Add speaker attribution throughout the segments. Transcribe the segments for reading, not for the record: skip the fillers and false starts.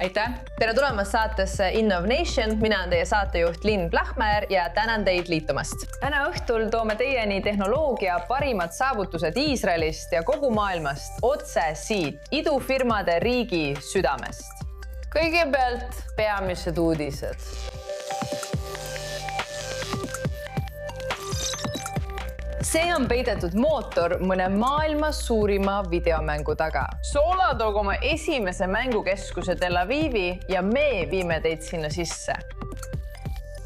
Speaker 1: Aitäh! Tere tulemast saatesse Innovation. Mina on teie saatejuht Linn Plahmäär ja tänan teid liitumast. Täna õhtul toome teieni tehnoloogia parimad saavutused Iisraelist ja kogu maailmast otse siit idufirmade riigi südamest. Kõigepealt peamised uudised. See on peidetud mootor mõne maailma suurima videomängu taga. Sola toob oma esimese mängukeskuse Tel Avivi ja me viime teid sinna sisse.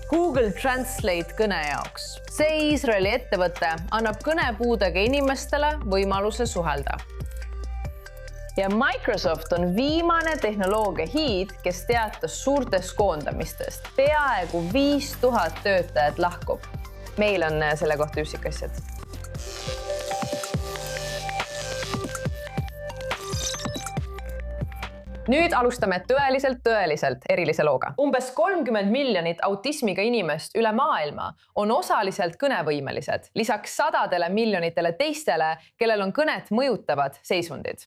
Speaker 1: Google Translate kõne jaoks. See Iisraeli ettevõte annab kõnepuudega inimestele võimaluse suhelda. Ja Microsoft on viimane tehnoloogia hiid, kes teatas suurtest koondamistest. Peaaegu 5000 töötajat lahkub. Meil on selle kohta üksikasjad. Nüüd alustame tõeliselt erilise looga. Umbes 30 miljonit autismiga inimest üle maailma on osaliselt kõnevõimelised, lisaks 100 miljonitele teistele, kellel on kõnet mõjutavad seisundid.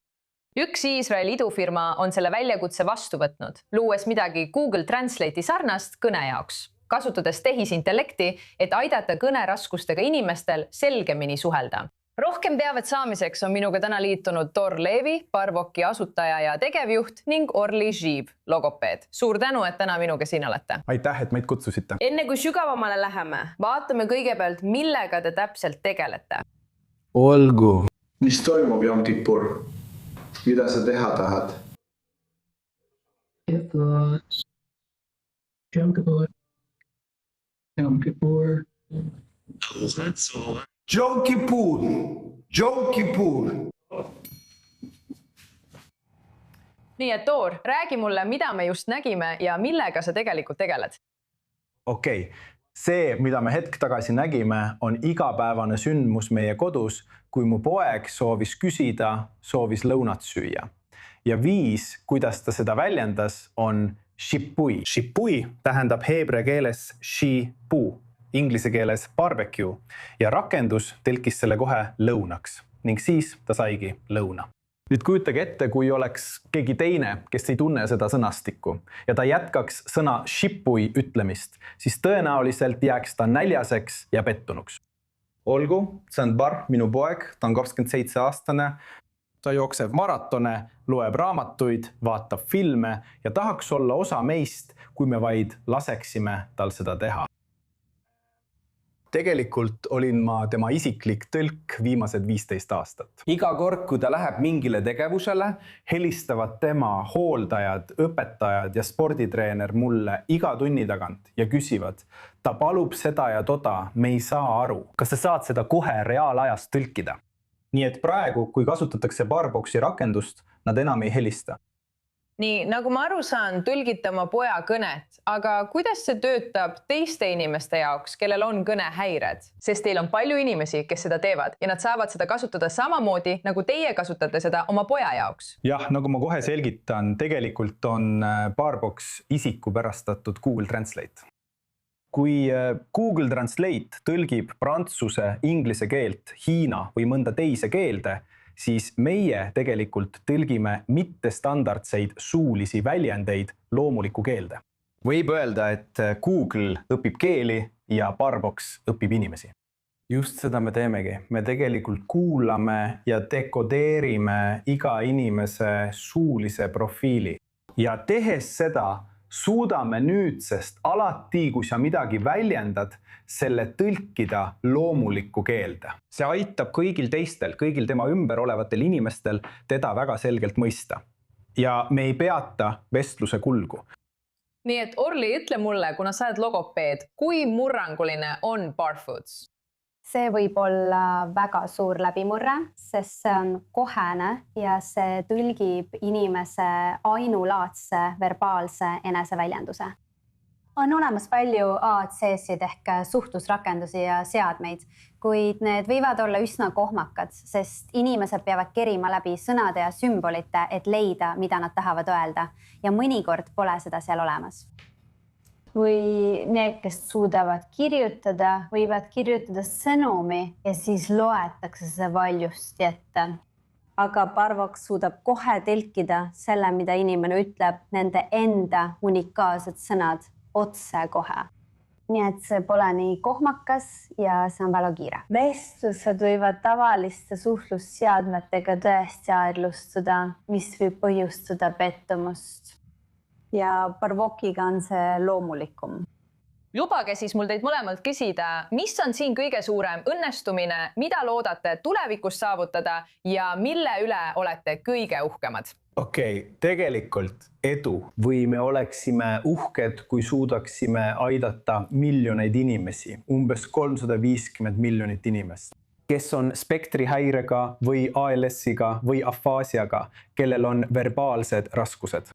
Speaker 1: Üks Iisraeli idufirma on selle väljakutse vastu võtnud, luues midagi Google Translate'i sarnast kõne jaoks, kasutades tehisintellekti, et aidata kõneraskustega inimestel selgemini suhelda. Rohkem teavet saamiseks on minuga täna liitunud Tor Leevi, Barboki asutaja ja tegevjuht ning Orli Žiib, logopeed. Suur tänu, et täna minuga siin olete.
Speaker 2: Aitäh, et meid kutsusite.
Speaker 1: Enne kui sügavamale läheme, vaatame kõigepealt, millega te täpselt tegelete.
Speaker 2: Olgu.
Speaker 3: Mis toimub Yom Kippur? Mida sa teha tahad?
Speaker 4: Yom Kippur.
Speaker 3: Yom Kippur! Yom Kippur!
Speaker 1: Nii et Tor, räägi mulle, mida me just nägime ja millega sa tegelikult tegeled?
Speaker 2: Okei. See, mida me hetk tagasi nägime, on igapäevane sündmus meie kodus, kui mu poeg soovis küsida, soovis lõunat süüa. Ja viis, kuidas ta seda väljendas, on shipui. Shipui tähendab heebrea keeles shipu, inglise keeles barbecue ja rakendus tõlkis selle kohe lõunaks ning siis ta saigi lõuna. Nüüd kujutage ette, kui oleks keegi teine, kes ei tunne seda sõnastikku ja ta jätkaks sõna shipui ütlemist, siis tõenäoliselt jääks ta näljaseks ja pettunuks. Olgu, see on Bar, minu poeg, ta on 27-aastane, ta jookseb maratone, loeb raamatuid, vaatab filme ja tahaks olla osa meist, kui me vaid laseksime tal seda teha. Tegelikult olin ma tema isiklik tõlk viimased 15 aastat. Iga kord, kui ta läheb mingile tegevusele, helistavad tema hooldajad, õpetajad ja sporditreener mulle iga tunni tagant ja küsivad, ta palub seda ja toda, me ei saa aru. Kas sa saad seda kohe reaalajas tõlkida? Nii et praegu, kui kasutatakse Barboxi rakendust, nad enam ei helista.
Speaker 1: Nii, nagu ma aru saan, tõlgite oma poja kõnet, aga kuidas see töötab teiste inimeste jaoks, kellel on kõnehäired? Sest teil on palju inimesi, kes seda teevad ja nad saavad seda kasutada samamoodi, nagu teie kasutate seda oma poja jaoks.
Speaker 2: Jah, nagu ma kohe selgitan, tegelikult on Barbox isikupärastatud Google Translate. Kui Google Translate tõlgib prantsuse, inglise keelt, hiina või mõnda teise keelde, siis meie tegelikult tõlgime mittestandardseid suulisi väljendeid loomulikku keelde. Võib öelda, et Google õpib keeli ja Barbox õpib inimesi. Just seda me teemegi. Me tegelikult kuulame ja dekodeerime iga inimese suulise profiili. Ja tehes seda, suudame nüüdsest alati, kui sa midagi väljendad, selle tõlkida loomulikku keelde. See aitab kõigil teistel, kõigil tema ümber olevatel inimestel teda väga selgelt mõista. Ja me ei peata vestluse kulgu.
Speaker 1: Nii et Orli, ütle mulle, kuna sa oled logopeed, kui murranguline on Barfoods?
Speaker 5: See võib olla väga suur läbimurre, sest see on kohene ja see tõlgib inimese ainulaadse verbaalse eneseväljenduse. On olemas palju AAC-sid ehk suhtlusrakendusi ja seadmeid, kuid need võivad olla üsna kohmakad, sest inimesed peavad kerima läbi sõnade ja sümbolite, et leida, mida nad tahavad öelda ja mõnikord pole seda seal olemas.
Speaker 6: Või need, kes suudavad kirjutada, võivad kirjutada sõnumi ja siis loetakse see valjusti ette.
Speaker 5: aga Parvox suudab kohe telkida selle, mida inimene ütleb, nende enda unikaalsed sõnad otse kohe. Nii et see pole nii kohmakas ja see on väga kiire.
Speaker 6: Vestlused võivad tavaliste suhtlusseadmetega tõesti aeglustuda, mis võib põhjustada pettumust.
Speaker 5: Ja Parvokiga on see loomulikum.
Speaker 1: Lubage siis mul teid mõlemalt küsida, mis on siin kõige suurem õnnestumine, mida loodate tulevikus saavutada ja mille üle olete kõige uhkemad?
Speaker 2: Okei, tegelikult edu või me oleksime uhked, kui suudaksime aidata miljoneid inimesi, umbes 350 miljonit inimest, kes on spektrihäirega või ALS-iga või afaasiaga, kellel on verbaalsed raskused.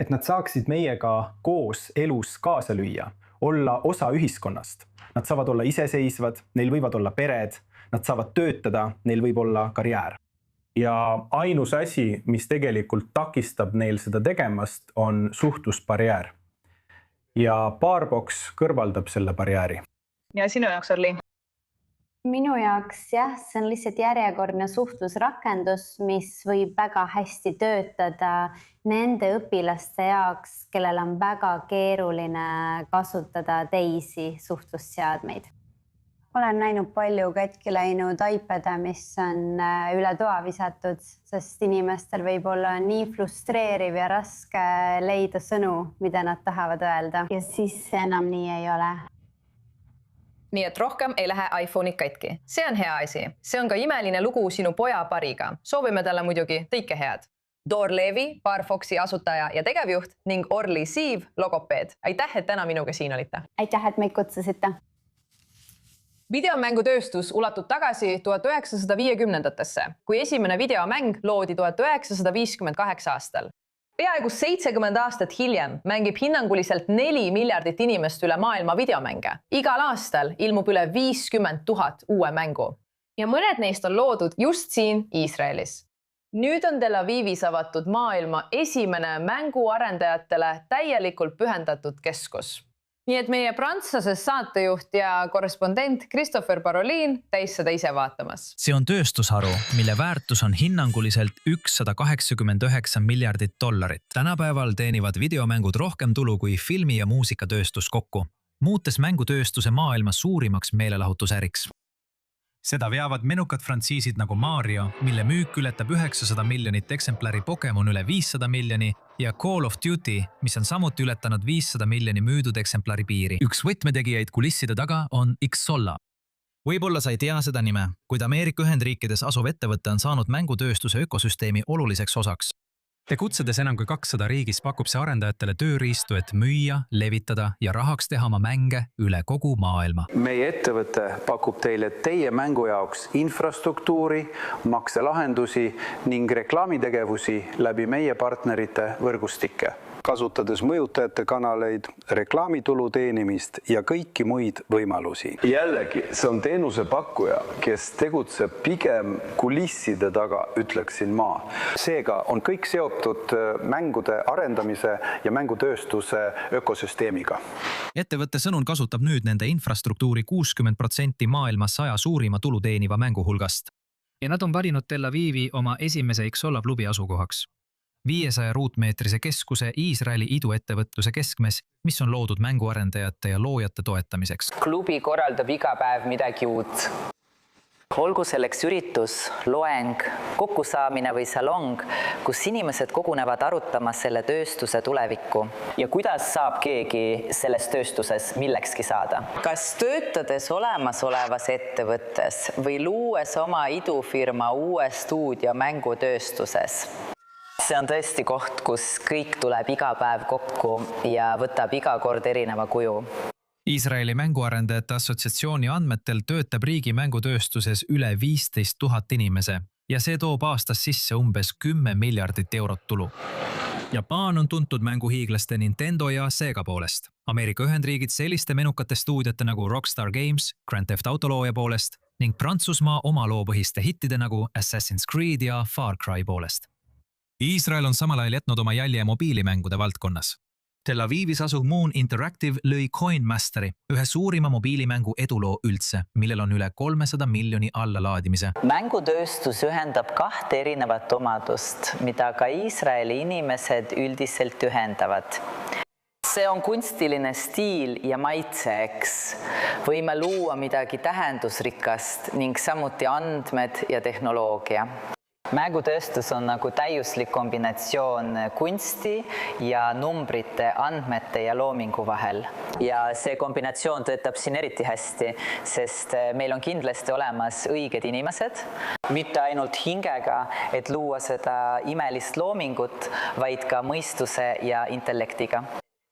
Speaker 2: Et nad saaksid meiega koos elus kaasa lüüa, olla osa ühiskonnast. Nad saavad olla iseseisvad, neil võivad olla pered, nad saavad töötada, neil võib olla karjäär. Ja ainus asi, mis tegelikult takistab neil seda tegemast, on suhtlusbarjäär. Ja Parbox kõrvaldab selle barjääri.
Speaker 1: Ja sinu jaoks, Orli?
Speaker 5: Minu jaoks jah, see on lihtsalt järjekordne suhtlusrakendus, mis võib väga hästi töötada nende õpilaste jaoks, kellel on väga keeruline kasutada teisi suhtlusseadmeid. Olen näinud palju katki läinud iPad'e, mis on üle toa visatud, sest inimestel võib olla nii frustreeriv ja raske leida sõnu, mida nad tahavad öelda.
Speaker 6: Ja siis enam nii ei ole.
Speaker 1: Nii et rohkem ei lähe iPhone'id katki. See on hea asi. See on ka imeline lugu sinu poja pariga. Soovime talle muidugi kõike head. Dor Levi, Parvoxi asutaja ja tegevjuht ning Orli Siiv, logopeed. Aitäh, et täna minuga siin olite.
Speaker 5: Aitäh, et meid kutsusite.
Speaker 1: Videomängutööstus ulatub tagasi 1950-ndatesse, kui esimene videomäng loodi 1958 aastal. Peaaegu 70 aastat hiljem mängib hinnanguliselt 4 miljardit inimest üle maailma videomänge. Igal aastal ilmub üle 50 000 uue mängu. Ja mõned neist on loodud just siin Iisraelis. Nüüd on Tel Avivis avatud maailma esimene mänguarendajatele täielikult pühendatud keskus. Nii et meie Prantsuses saatejuht ja korrespondent Christopher Parolin täis seda ise vaatamas.
Speaker 4: See on tööstusharu, mille väärtus on hinnanguliselt $189 miljardit. Tänapäeval teenivad videomängud rohkem tulu kui filmi- ja muusikatööstus kokku, muutes mängutööstuse maailma suurimaks meelelahutusäriks. Seda veavad menukad frantsiisid nagu Mario, mille müük ületab 900 miljonit eksemplari, Pokemon üle 500 miljoni ja Call of Duty, mis on samuti ületanud 500 miljoni müüdud eksemplari piiri. Üks võtmetegijaid kulisside taga on Xsolla. Võib-olla sa ei tea seda nime, kuid Ameerika Ühendriikides asuv ettevõte on saanud mängutööstuse ökosüsteemi oluliseks osaks. Tegutsedes enam kui 200 riigis pakub see arendajatele tööriistu, et müüa, levitada ja rahaks teha oma mänge üle kogu maailma.
Speaker 7: Meie ettevõte pakub teile teie mängu jaoks infrastruktuuri, makselahendusi ning reklaamitegevusi läbi meie partnerite võrgustikke, kasutades mõjutajate kanaleid, reklaamitulu teenimist ja kõiki muid võimalusi.
Speaker 3: Jällegi, see on teenusepakkuja, kes tegutseb pigem kulisside taga, ütleksin ma.
Speaker 7: Seega on kõik seotud mängude arendamise ja mängutööstuse ökosüsteemiga.
Speaker 4: Ettevõtte sõnul kasutab nüüd nende infrastruktuuri 60% maailma 100 suurima tulu teeniva mängu hulgast. Ja nad on valinud Tel Avivi oma esimese Xsolla klubi asukohaks. 500 ruutmeetrise keskuse Iisraeli iduettevõtluse keskmes, mis on loodud mänguarendajate ja loojate toetamiseks.
Speaker 8: Klubi korraldab iga päev midagi uut. Olgu selleks üritus, loeng, kokkusaamine või salong, kus inimesed kogunevad arutamas selle tööstuse tulevikku. Ja kuidas saab keegi selles tööstuses millekski saada? Kas töötades olemasolevas ettevõttes või luues oma idufirma uue stuudio mängutööstuses? See on tõesti koht, kus kõik tuleb iga päev kokku ja võtab iga kord erineva kuju.
Speaker 4: Iisraeli mänguarendajate assotsiatsiooni andmetel töötab riigi mängutööstuses üle 15 000 inimese ja see toob aastas sisse umbes 10 miljardit eurot tulu. Jaapan on tuntud mänguhiiglaste Nintendo ja Sega poolest. Ameerika Ühendriigid selliste menukate stuudiote nagu Rockstar Games, Grand Theft Auto looja poolest ning Prantsusmaa oma loopõhiste hittide nagu Assassin's Creed ja Far Cry poolest. Iisrael on samal ajal jätnud oma jälje mobiilimängude valdkonnas. Tel Avivis asuv Moon Interactive lõi Coin Masteri, ühe suurima mobiilimängu eduloo üldse, millel on üle 300 miljoni allalaadimise.
Speaker 8: Mängutööstus ühendab 2 erinevat omadust, mida ka Iisraeli inimesed üldiselt ühendavad. See on kunstiline stiil ja maitse, eks. Võime luua midagi tähendusrikast ning samuti andmed ja tehnoloogia. Mängutööstus on nagu täiuslik kombinatsioon kunsti ja numbrite, andmete ja loomingu vahel. Ja see kombinatsioon töötab siin eriti hästi, sest meil on kindlasti olemas õiged inimesed, mitte ainult hingega, et luua seda imelist loomingut, vaid ka mõistuse ja intellektiga.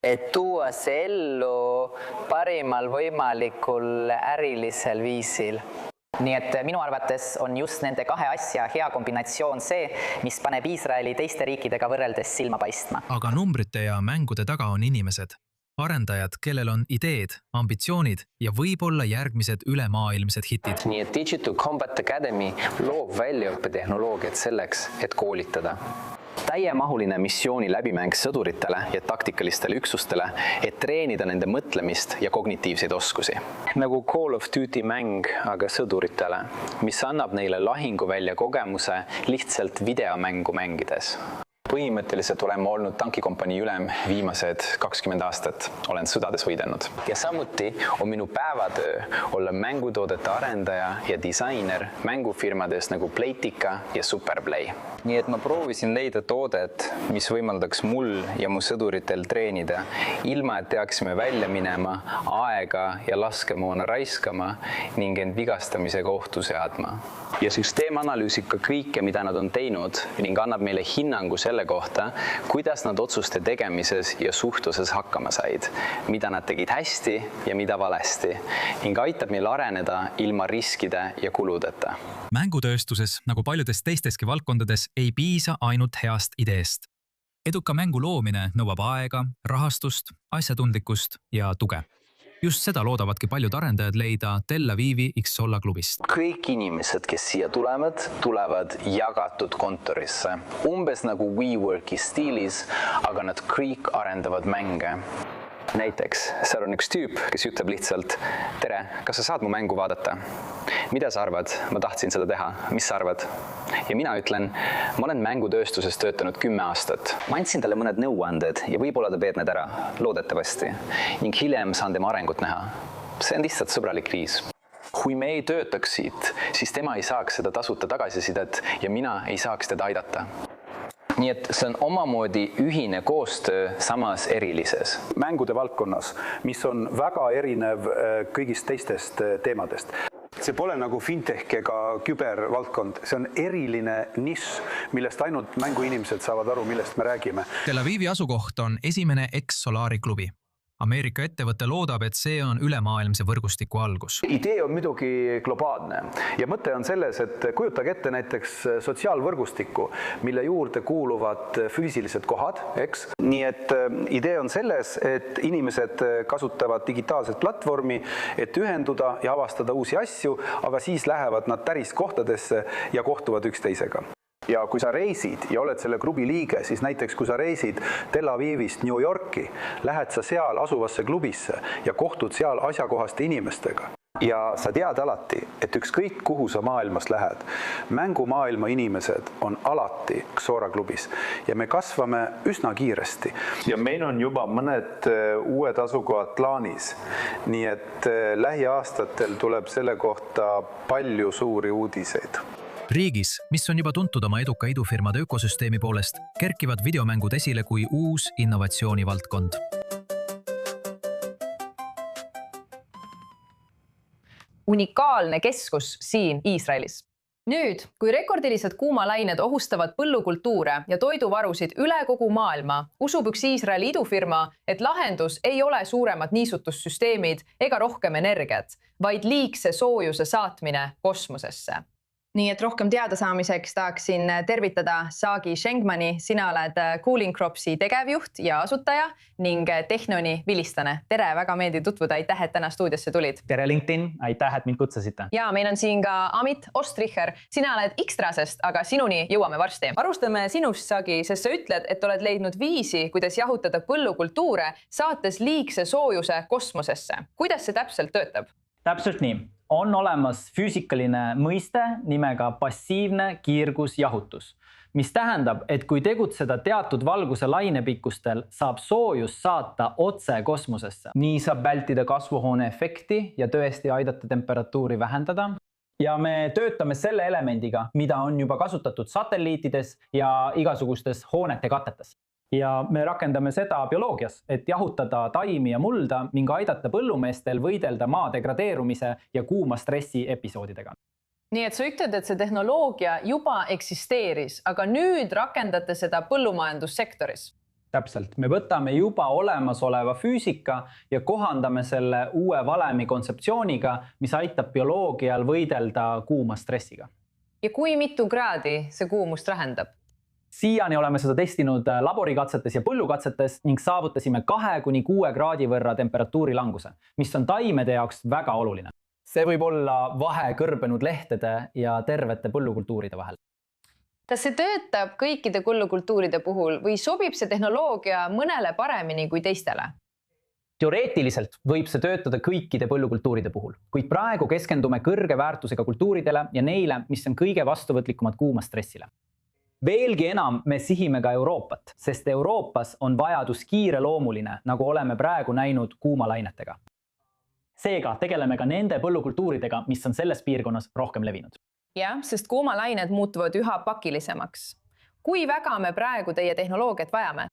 Speaker 8: Et tuua see ellu parimal võimalikul ärilisel viisil. Nii et minu arvates on just nende 2 asja hea kombinatsioon see, mis paneb Iisraeli teiste riikidega võrreldes silma paistma.
Speaker 4: Aga numbrite ja mängude taga on inimesed. Arendajad, kellel on ideed, ambitsioonid ja võib-olla järgmised ülemaailmsed hitid.
Speaker 9: Nii et Digital Combat Academy loob väljaõppetehnoloogiat selleks, et koolitada. Täiemahuline missiooni läbimäng sõduritele ja taktikalistele üksustele, et treenida nende mõtlemist ja kognitiivseid oskusi. Nagu Call of Duty mäng, aga sõduritele, mis annab neile lahinguvälja kogemuse lihtsalt videomängu mängides. Põhimõtteliselt olen ma olnud tankikompanii ülem viimased 20 aastat. Olen sõdades võidelnud. Ja samuti on minu päevatöö olla mängutoodete arendaja ja disainer mängufirmades nagu Playtika ja Superplay. Nii et ma proovisin leida toodet, mis võimaldaks mul ja mu sõduritel treenida, ilma et peaksime välja minema, aega ja laskemoona raiskama ning end vigastamisega ohtu seadma. Ja süsteem analüüsib ka kõike, mida nad on teinud ning annab meile hinnangu selle kohta, kuidas nad otsuste tegemises ja suhtluses hakkama said, mida nad tegid hästi ja mida valesti ning aitab meil areneda ilma riskide ja kuludeta.
Speaker 4: Mängutööstuses, nagu paljudes teisteski valdkondades, ei piisa ainult heast ideest. Eduka mängu loomine nõuab aega, rahastust, asjatundlikkust ja tuge. Just seda loodavadki paljud arendajad leida Tel Avivi X-Solla klubist.
Speaker 7: Kõik inimesed, kes siia tulevad jagatud kontorisse. Umbes nagu WeWorki stiilis, aga nad kõik arendavad mänge. Näiteks, seal on üks tüüp, kes ütleb lihtsalt, tere, kas sa saad mu mängu vaadata? Mida sa arvad? Ma tahtsin seda teha. Mis sa arvad? Ja mina ütlen, ma olen mängutööstuses töötanud 10 aastat. Ma andsin talle mõned nõuanded ja võib-olla ta teeb need ära, loodetavasti. Ning hiljem saan tema arengut näha. See on lihtsalt sõbralik viis. Kui me ei töötaks siit, siis tema ei saaks seda tasuta tagasisidet ja mina ei saaks teda aidata. Nii et see on omamoodi ühine koostöö samas erilises.
Speaker 3: Mängude valdkonnas, mis on väga erinev kõigist teistest teemadest. See pole nagu fintech ega kübervaldkond, see on eriline nišš, millest ainult mänguinimesed saavad aru, millest me räägime.
Speaker 4: Tel Avivi asukoht on esimene X-Solari klubi. Ameerika ettevõte loodab, et see on ülemaailmse võrgustiku algus.
Speaker 3: Idee on muidugi globaalne ja mõte on selles, et kujutage ette näiteks sotsiaalvõrgustikku, mille juurde kuuluvad füüsilised kohad, eks? Nii et idee on selles, et inimesed kasutavad digitaalset platvormi, et ühenduda ja avastada uusi asju, aga siis lähevad nad päris kohtadesse ja kohtuvad üksteisega. Ja kui sa reisid ja oled selle klubi liige, siis näiteks kui sa reisid Tel Avivist New Yorki, lähed sa seal asuvasse klubisse ja kohtud seal asjakohaste inimestega. Ja sa tead alati, et ükskõik kuhu sa maailmas lähed, mängumaailma inimesed on alati Xora klubis ja me kasvame üsna kiiresti. Ja meil on juba mõned uued asukohad plaanis, nii et lähiaastatel tuleb selle kohta palju suuri uudiseid.
Speaker 4: Riigis, mis on juba tuntud oma eduka idufirmade ökosüsteemi poolest, kerkivad videomängud esile kui uus innovatsioonivaldkond.
Speaker 1: Unikaalne keskus siin Iisraelis. Nüüd, kui rekordilised kuumalained ohustavad põllukultuure ja toiduvarusid üle kogu maailma, usub üks Iisraeli idufirma, et lahendus ei ole suuremad niisutussüsteemid ega rohkem energiat, vaid liigse soojuse saatmine kosmosesse. Nii et rohkem teada saamiseks tahaksin tervitada Saagi Schenkmani. Sina oled Cooling Cropsi tegevjuht ja asutaja ning Tehnoni vilistane. Tere, väga meeldiv tutvuda. Aitäh, et täna stuudiosse tulid.
Speaker 10: Tere LinkedIn, aitäh, et mind kutsusite.
Speaker 1: Ja meil on siin ka Amit Ostricher. Sina oled Xtrasest, aga sinuni jõuame varsti. Arustame sinust, Saagi, sest sa ütled, et oled leidnud viisi, kuidas jahutada põllukultuure, saates liigse soojuse kosmosesse. Kuidas see täpselt töötab?
Speaker 10: Täpselt nii. On olemas füüsikaline mõiste nimega passiivne kiirgusjahutus, mis tähendab, et kui tegutseda teatud valguse lainepikkustel, saab soojus saata otse kosmosesse. Nii saab vältida kasvuhoone efekti ja tõesti aidata temperatuuri vähendada. Ja me töötame selle elemendiga, mida on juba kasutatud satelliitides ja igasugustes hoonete katetes. Ja me rakendame seda bioloogias, et jahutada taimi ja mulda ning aidata põllumeestel võidelda maa degradeerumise ja kuuma stressi episoodidega.
Speaker 1: Nii et sa ütled, et see tehnoloogia juba eksisteeris, aga nüüd rakendate seda põllumajandussektoris.
Speaker 10: Täpselt. Me võtame juba olemasoleva füüsika ja kohandame selle uue valemi kontseptsiooniga, mis aitab bioloogial võidelda kuuma stressiga.
Speaker 1: Ja kui mitu kraadi see kuumust vähendab?
Speaker 10: Siiani oleme seda testinud laborikatsetes ja põllukatsetes ning saavutasime 2–6 kraadi võrra temperatuuri languse, mis on taimede jaoks väga oluline. See võib olla vahe kõrbenud lehtede ja tervete põllukultuuride vahel.
Speaker 1: Kas see töötab kõikide põllukultuuride puhul või sobib see tehnoloogia mõnele paremini kui teistele?
Speaker 10: Teoreetiliselt võib see töötada kõikide põllukultuuride puhul, kuid praegu keskendume kõrge väärtusega kultuuridele ja neile, mis on kõige vastuvõtlikumad kuuma stressile. Veelgi enam me sihime ka Euroopat, sest Euroopas on vajadus kiireloomuline, nagu oleme praegu näinud kuumalainetega. Seega tegeleme ka nende põllukultuuridega, mis on selles piirkonnas rohkem levinud.
Speaker 1: Jah, sest kuumalained muutuvad üha pakilisemaks. Kui väga me praegu teie tehnoloogiat vajame?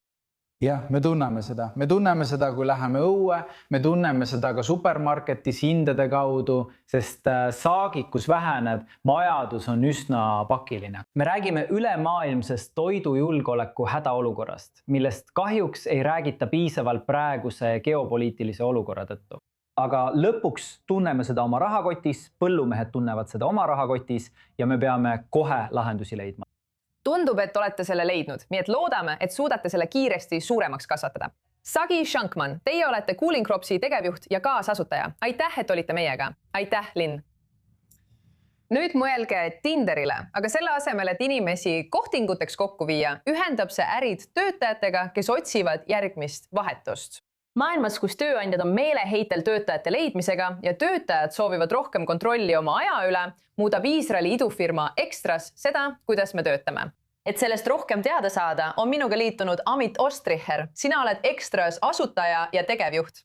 Speaker 11: Jah, me tunneme seda, kui läheme õue, me tunneme seda ka supermarketis hindade kaudu, sest saagikus väheneb, majadus on üsna pakiline. Me räägime ülemaailmsest toidujulgeoleku hädaolukorrast, millest kahjuks ei räägita piisavalt praeguse geopoliitilise olukorra tõttu. Aga lõpuks tunneme seda oma rahakotis, põllumehed tunnevad seda oma rahakotis ja me peame kohe lahendusi leidma.
Speaker 1: Tundub, et olete selle leidnud, nii et loodame, et suudate selle kiiresti suuremaks kasvatada. Saagi Schenkman, teie olete Cooling Cropsi tegevjuht ja kaasasutaja. Aitäh, et olite meiega. Aitäh, Linn. Nüüd mõelge Tinderile, aga selle asemel, et inimesi kohtinguteks kokku viia, ühendab see ärid töötajatega, kes otsivad järgmist vahetust. Maailmas, kus tööandjad on meeleheitel töötajate leidmisega ja töötajad soovivad rohkem kontrolli oma aja üle, muudab Iisraeli idufirma Xtras seda, kuidas me töötame. Et sellest rohkem teada saada, on minuga liitunud Amit Ostricher. Sina oled Xtras asutaja ja tegevjuht.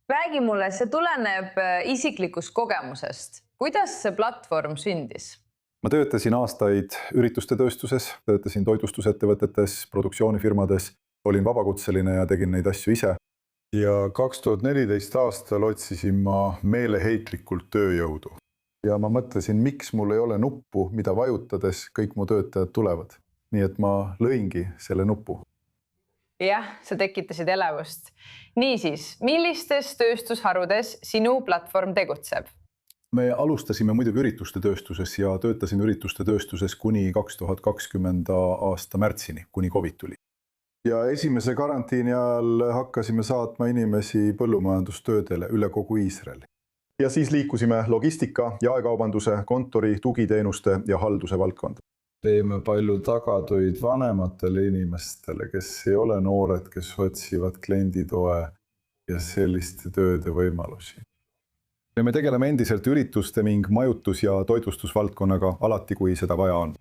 Speaker 1: Räägi mulle, see tuleneb isiklikust kogemusest. Kuidas see platvorm sündis?
Speaker 12: Ma töötasin aastaid ürituste tööstuses, töötasin toitlustusettevõtetes, produktsioonifirmades, olin vabakutseline ja tegin neid asju ise. Ja 2014 aastal otsisin ma meeleheitlikult tööjõudu. Ja ma mõtlesin, miks mul ei ole nuppu, mida vajutades kõik mu töötajad tulevad. Nii et ma lõingi selle nupu.
Speaker 1: Jah, sa tekitasid elevust. Niisiis, millistes tööstusharudes sinu platvorm tegutseb?
Speaker 12: Me alustasime muidugi ürituste tööstuses ja töötasin ürituste tööstuses kuni 2020 aasta märtsini, kuni COVID tuli. Ja esimese karantiini ajal hakkasime saatma inimesi põllumajandustöödele üle kogu Iisraeli. Ja siis liikusime logistika, jaekaubanduse, kontori, tugiteenuste ja halduse valdkonda. Teeme palju tagatöid vanematele inimestele, kes ei ole noored, kes otsivad klienditoe ja selliste tööde võimalusi. Ja me tegeleme endiselt ürituste ning majutus- ja toitlustusvaldkonnaga alati, kui seda vaja on.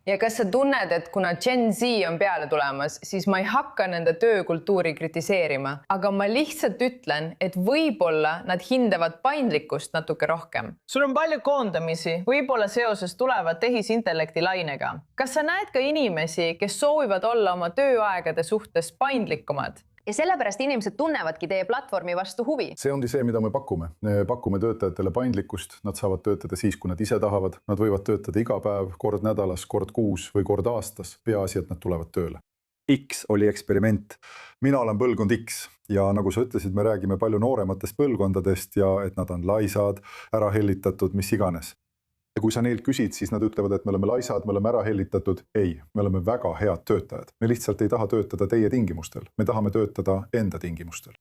Speaker 1: Ja kas sa tunned, et kuna Gen Z on peale tulemas, siis ma ei hakka nende töökultuuri kritiseerima, aga ma lihtsalt ütlen, et võib-olla nad hindavad paindlikkust natuke rohkem. Sul on palju koondamisi, võib-olla seoses tulevad tehisintellekti lainega. Kas sa näed ka inimesi, kes soovivad olla oma tööaegade suhtes paindlikumad? Ja sellepärast inimesed tunnevadki teie platvormi vastu huvi.
Speaker 12: See ongi see, mida me pakume. Me pakume töötajatele paindlikkust, nad saavad töötada siis, kui nad ise tahavad. Nad võivad töötada iga päev, kord nädalas, kord kuus või kord aastas. Peaasi, et nad tulevad tööle. X oli eksperiment. Mina olen põlvkond X ja nagu sa ütlesid, me räägime palju noorematest põlvkondadest ja et nad on laisad, ära hellitatud, mis iganes. Ja kui sa neilt küsid, siis nad ütlevad, et me oleme laisad, me oleme ära hellitatud. Ei, me oleme väga head töötajad. Me lihtsalt ei taha töötada teie tingimustel. Me tahame töötada enda tingimustel.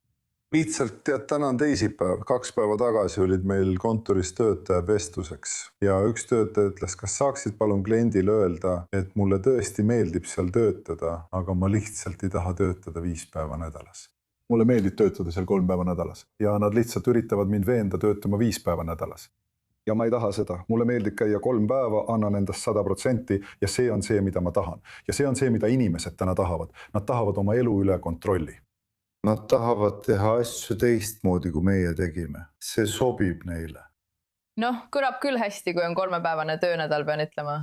Speaker 13: Lihtsalt tead, täna on teisipäev. 2 päeva tagasi olid meil kontoris töötaja vestluseks. Ja üks töötaja ütles, kas saaksid palun kliendile öelda, et mulle tõesti meeldib seal töötada, aga ma lihtsalt ei taha töötada 5 päeva nädalas. Mulle meeldib töötada seal 3 päeva nädalas. Ja nad lihtsalt üritavad mind veenda töötama 5 päeva nädalas. Ja ma ei taha seda. Mulle meeldib käia 3 päeva, annan endast 100% ja see on see, mida ma tahan. Ja see on see, mida inimesed täna tahavad. Nad tahavad oma elu üle kontrolli. Nad tahavad teha asju teistmoodi, kui meie tegime. See sobib neile.
Speaker 1: Kõlab küll hästi, kui on 3-päevane töönädal, pean ütlema.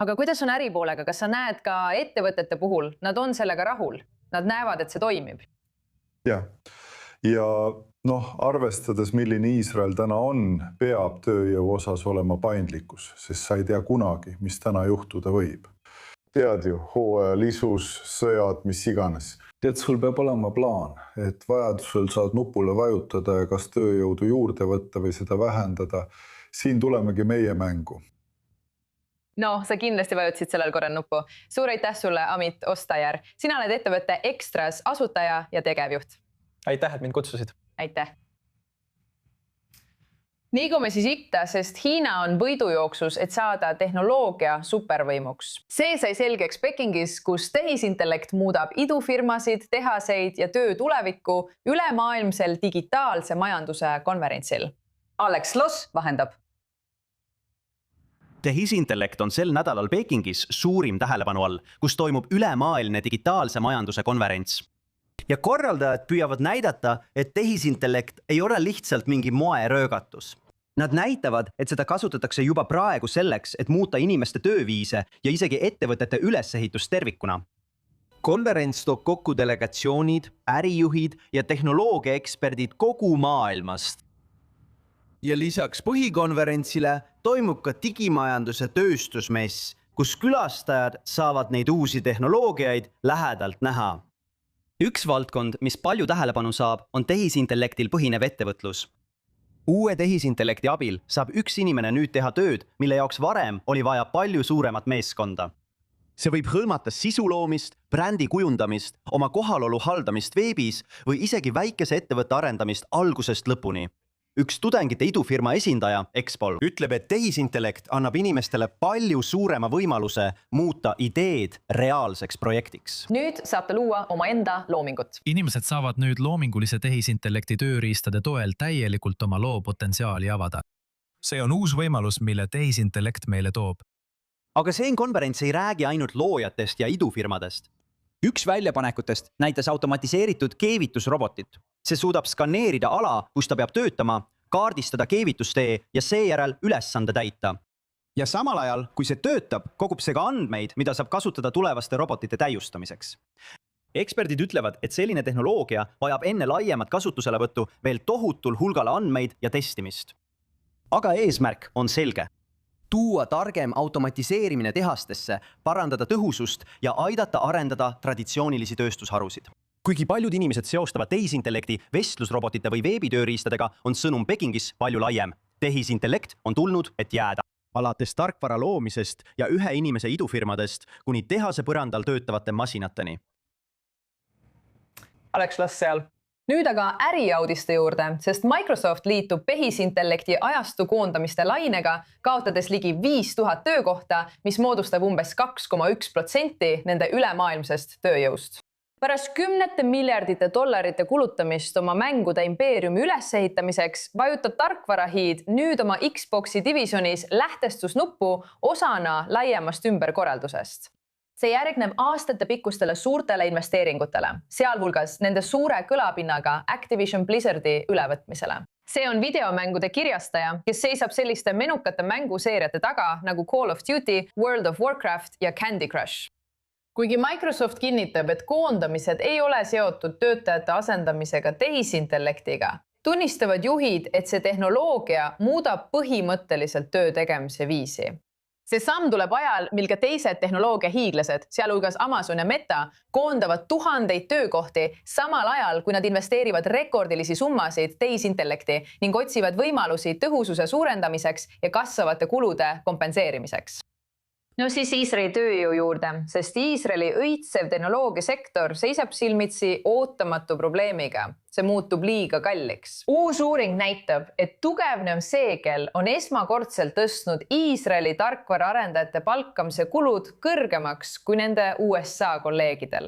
Speaker 1: Aga kuidas on äripoolega? Kas sa näed ka ettevõtete puhul? Nad on sellega rahul. Nad näevad, et see toimib.
Speaker 13: Ja arvestades, milline Iisrael täna on, peab tööjõu osas olema paindlikkus, sest sa ei tea kunagi, mis täna juhtuda võib. Tead ju, hooajalisus, sõjad, mis iganes. Tead, sul peab olema plaan, et vajadusel saad nupule vajutada ja kas tööjõudu juurde võtta või seda vähendada. Siin tulemegi meie mängu.
Speaker 1: Sa kindlasti vajutasid sellel korral nuppu. Suur aitäh sulle, Amit Ostajär. Sina oled ettevõtte Extras asutaja ja tegevjuht.
Speaker 2: Aitäh, et mind kutsusid.
Speaker 1: Aitäh. Liigume siis ikka, sest Hiina on võidujooksus, et saada tehnoloogia supervõimuks. See sai selgeks Pekingis, kus tehisintellekt muudab idufirmasid, tehaseid ja töö tulevikku ülemaailmsel digitaalse majanduse konverentsil. Alex Loss vahendab.
Speaker 14: Tehisintellekt on sel nädalal Pekingis suurim tähelepanu all, kus toimub ülemaailmne digitaalse majanduse konverents.
Speaker 15: Ja korraldajad püüavad näidata, et tehisintellekt ei ole lihtsalt mingi moeröögatus. Nad näitavad, et seda kasutatakse juba praegu selleks, et muuta inimeste tööviise ja isegi ettevõtete ülesehitust tervikuna. Konverents toob kokku delegatsioonid, ärijuhid ja tehnoloogiaeksperdid kogu maailmast. Ja lisaks põhikonverentsile toimub ka digimajanduse tööstusmess, kus külastajad saavad neid uusi tehnoloogiaid lähedalt näha. Üks valdkond, mis palju tähelepanu saab, on tehisintellektil põhinev ettevõtlus. Uue tehisintellekti abil saab üks inimene nüüd teha tööd, mille jaoks varem oli vaja palju suuremat meeskonda. See võib hõlmata sisu loomist, brändi kujundamist, oma kohalolu haldamist veebis või isegi väikese ettevõtte arendamist algusest lõpuni. Üks tudengite idufirma esindaja, Expol, ütleb, et tehisintellekt annab inimestele palju suurema võimaluse muuta ideed reaalseks projektiks.
Speaker 1: Nüüd saab ta luua oma enda loomingut.
Speaker 4: Inimesed saavad nüüd loomingulise tehisintellekti tööriistade toel täielikult oma loo potentsiaali avada. See on uus võimalus, mille tehisintellekt meile toob.
Speaker 15: Aga see konverents ei räägi ainult loojatest ja idufirmadest. Üks väljapanekutest näitas automatiseeritud keevitusrobotit. See suudab skaneerida ala, kus ta peab töötama, kaardistada keevitustee ja seejärel ülesande täita. Ja samal ajal, kui see töötab, kogub see ka andmeid, mida saab kasutada tulevaste robotite täiustamiseks. Eksperdid ütlevad, et selline tehnoloogia vajab enne laiemat kasutuselevõttu veel tohutul hulgal andmeid ja testimist. Aga eesmärk on selge. Tuua targem automatiseerimine tehastesse, parandada tõhusust ja aidata arendada traditsioonilisi tööstusharusid. Kuigi paljud inimesed seostavad tehisintellekti vestlusrobotite või veebitööriistadega, on sõnum Pekingis palju laiem. Tehisintellekt on tulnud, et jääda. Alates tarkvara loomisest ja ühe inimese idufirmadest kuni tehase põrandal töötavate masinateni.
Speaker 1: Alex Loss seal. Nüüd aga äriaudiste juurde, sest Microsoft liitub tehisintellekti ajastu koondamiste lainega, kaotades ligi 5000 töökohta, mis moodustab umbes 2,1% nende ülemaailmsest tööjõust. Pärast $10 miljardite kulutamist oma mängude impeeriumi ülesehitamiseks vajutab tarkvarahiid nüüd oma Xboxi divisionis lähtestusnuppu osana laiemast ümberkorraldusest. See järgneb aastate pikkustele suurtele investeeringutele, sealhulgas nende suure kõlapinnaga Activision Blizzardi ülevõtmisele. See on videomängude kirjastaja, kes seisab selliste menukate mänguseeriate taga nagu Call of Duty, World of Warcraft ja Candy Crush. Kuigi Microsoft kinnitab, et koondamised ei ole seotud töötajate asendamisega tehisintellektiga, tunnistavad juhid, et see tehnoloogia muudab põhimõtteliselt töö tegemise viisi. See samm tuleb ajal, mil ka teised tehnoloogiahiiglased, sealhulgas Amazon ja Meta, koondavad tuhandeid töökohti samal ajal, kui nad investeerivad rekordilisi summasid tehisintellekti ning otsivad võimalusi tõhususe suurendamiseks ja kasvavate kulude kompenseerimiseks. No siis Iisraeli tööjõu juurde, sest Iisraeli õitsev tehnoloogiasektor seisab silmitsi ootamatu probleemiga. See muutub liiga kalliks. Uus uuring näitab, et tugevnev seegel on esmakordselt tõstnud Iisraeli tarkvaraarendajate palkamise kulud kõrgemaks kui nende USA kolleegidel.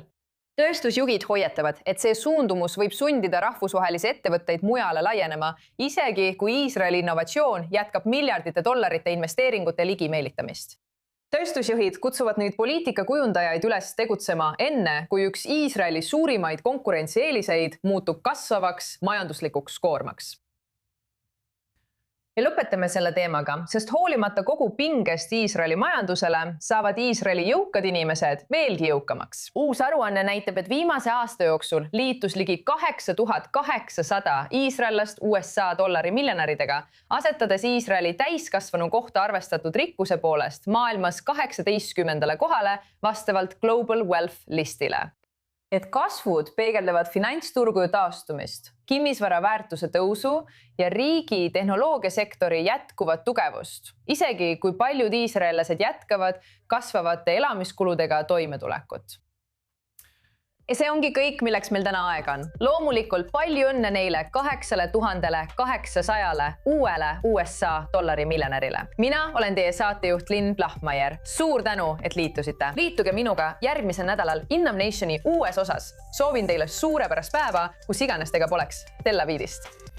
Speaker 1: Tööstusjuhid hoiatavad, et see suundumus võib sundida rahvusvahelisi ettevõtteid mujale laienema, isegi kui Iisraeli innovatsioon jätkab miljardite dollarite investeeringute ligimeelitamist. Tööstusjuhid kutsuvad nüüd poliitikakujundajaid üles tegutsema enne, kui üks Iisraeli suurimaid konkurentsieeliseid muutub kasvavaks majanduslikuks koormaks. Ja lõpetame selle teemaga, sest hoolimata kogu pingest Iisraeli majandusele saavad Iisraeli jõukad inimesed veelgi jõukamaks. Uus aruanne näitab, et viimase aasta jooksul liitus ligi 8800 iisraellast USA dollari miljonäridega, asetades Iisraeli täiskasvanu kohta arvestatud rikkuse poolest maailmas 18. kohale vastavalt Global Wealth listile. Et kasvud peegeldavad finantsturgude taastumist, kinnisvara väärtuse tõusu ja riigi tehnoloogiasektori jätkuvat tugevust, isegi kui paljud iisraellased jätkavad kasvavate elamiskuludega toimetulekut. Ja see ongi kõik, milleks meil täna aega on. Loomulikult palju õnne neile 8800 uuele USA dollari miljonärile. Mina olen teie saatejuht Lynn Plahmeier. Suur tänu, et liitusite. Liituge minuga järgmisel nädalal Innam Nationi uues osas. Soovin teile suurepärast päeva, kus iganes tega poleks. Tel Avivist.